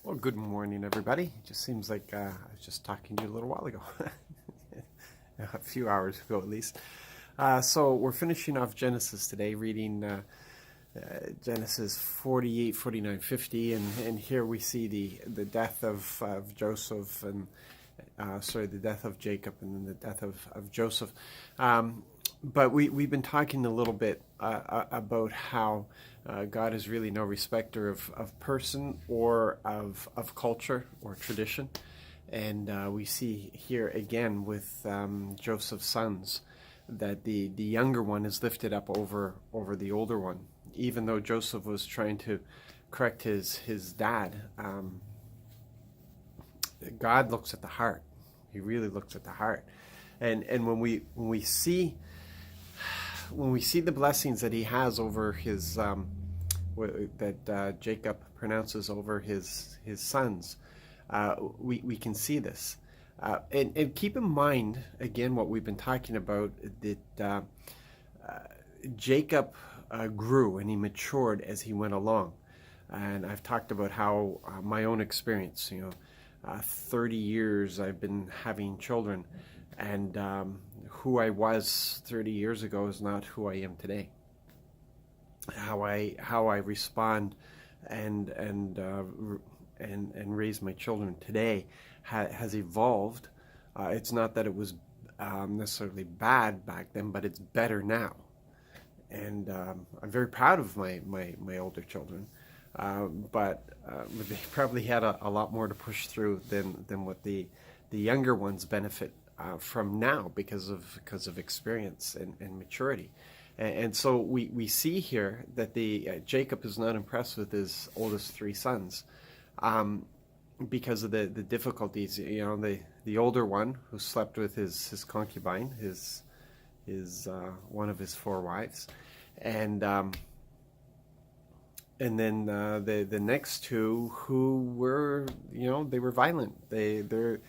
Well, good morning, everybody. It just seems like I was just talking to you a little while ago, a few hours ago at least. So we're finishing off Genesis today, reading Genesis 48, 49, 50, and here we see the death of Joseph and the death of Jacob and then the death of Joseph. But we've been talking a little bit about how God is really no respecter of person or of culture or tradition. And we see here again with Joseph's sons that the younger one is lifted up over the older one. Even though Joseph was trying to correct his dad, God looks at the heart. He really looks at the heart. And when we see the blessings that he has over his that Jacob pronounces over his sons, we can see this. And keep in mind again what we've been talking about, that Jacob grew and he matured as he went along. And I've talked about how my own experience, 30 years I've been having children, and who I was 30 years ago is not who I am today. How I respond and raise my children today has evolved. It's not that it was necessarily bad back then, but it's better now. And I'm very proud of my older children, but they probably had a lot more to push through than what the younger ones benefit from now because of experience and maturity. And so we see here that Jacob is not impressed with his oldest three sons because of the difficulties. The older one, who slept with his concubine, his one of his four wives, and then the next two, who were they were violent. Their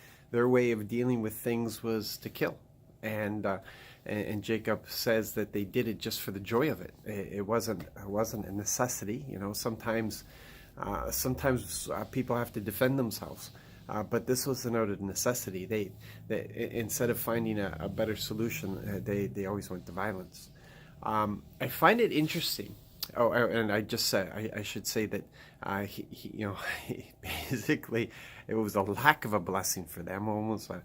way of dealing with things was to kill, and Jacob says that they did it just for the joy of it. It wasn't a necessity. Sometimes people have to defend themselves. But this was out of necessity. They instead of finding a better solution, they always went to violence. I find it interesting. Oh, and I should say that basically it was a lack of a blessing for them, almost a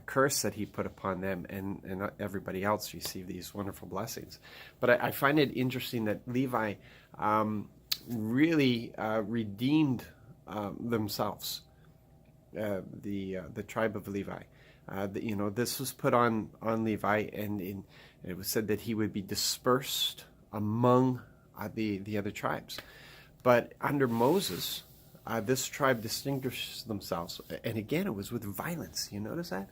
curse that he put upon them, and everybody else received these wonderful blessings. But I find it interesting that Levi really redeemed themselves. The tribe of Levi. This was put on Levi, and it was said that he would be dispersed among the other tribes. But under Moses, this tribe distinguished themselves, and again, it was with violence. You notice that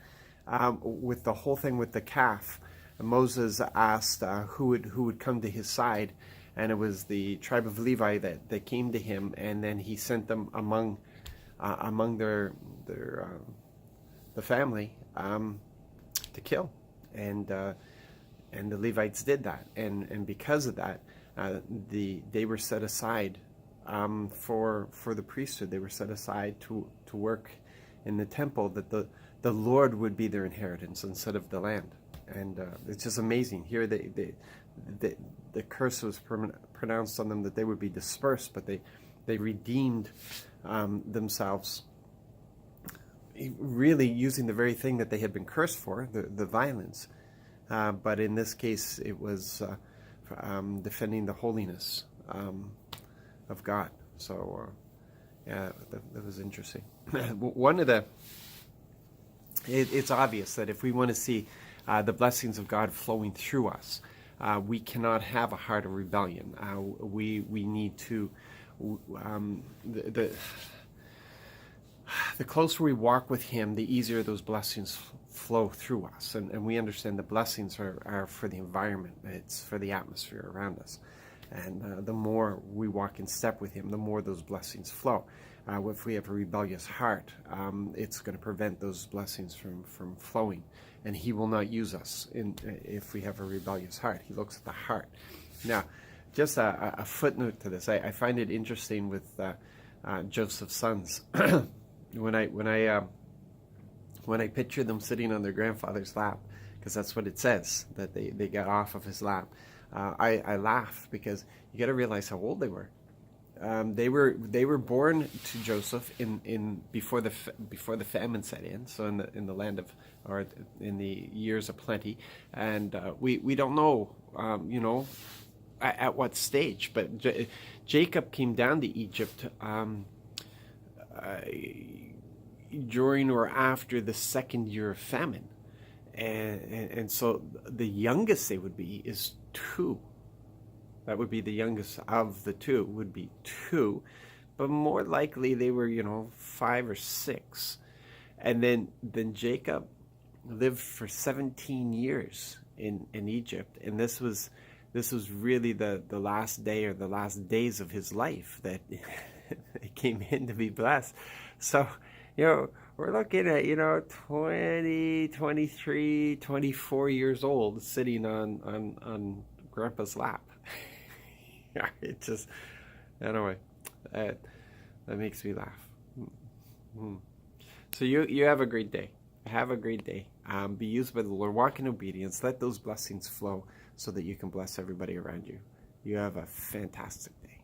with the whole thing with the calf. Moses asked who would come to his side, and it was the tribe of Levi that came to him, and then he sent them among the family to kill, and the Levites did that, and because of that, they were set aside for the priesthood. They were set aside to work in the temple, that the Lord would be their inheritance instead of the land. And it's just amazing. Here the curse was pronounced on them that they would be dispersed, but they redeemed themselves, really using the very thing that they had been cursed for, the violence. But in this case, it was defending the holiness of God. So, that was interesting. It's obvious that if we want to see the blessings of God flowing through us, we cannot have a heart of rebellion. We need to the closer we walk with Him, the easier those blessings flow through us. And we understand the blessings are for the environment. It's for the atmosphere around us. And the more we walk in step with Him, the more those blessings flow. If we have a rebellious heart, it's going to prevent those blessings from flowing. And He will not use us if we have a rebellious heart. He looks at the heart. Now, just a footnote to this. I find it interesting with Joseph's sons. when I picture them sitting on their grandfather's lap, because that's what it says, that they got off of his lap, I laugh, because you got to realize how old they were. They were born to Joseph in before the famine set in, so in the land of, or in the years of plenty, and we don't know at what stage, but Jacob came down to Egypt during or after the second year of famine, and so the youngest they would be is 2. That would be the youngest of the 2, would be 2. But more likely they were, 5 or 6. And then Jacob lived for 17 years in Egypt. And this was really the last day, or the last days of his life, that it came in to be blessed. So, we're looking at, 20, 23, 24 years old sitting on Grandpa's lap. It just, anyway, that makes me laugh. So you have a great day. Have a great day. Be used by the Lord. Walk in obedience. Let those blessings flow so that you can bless everybody around you. You have a fantastic day.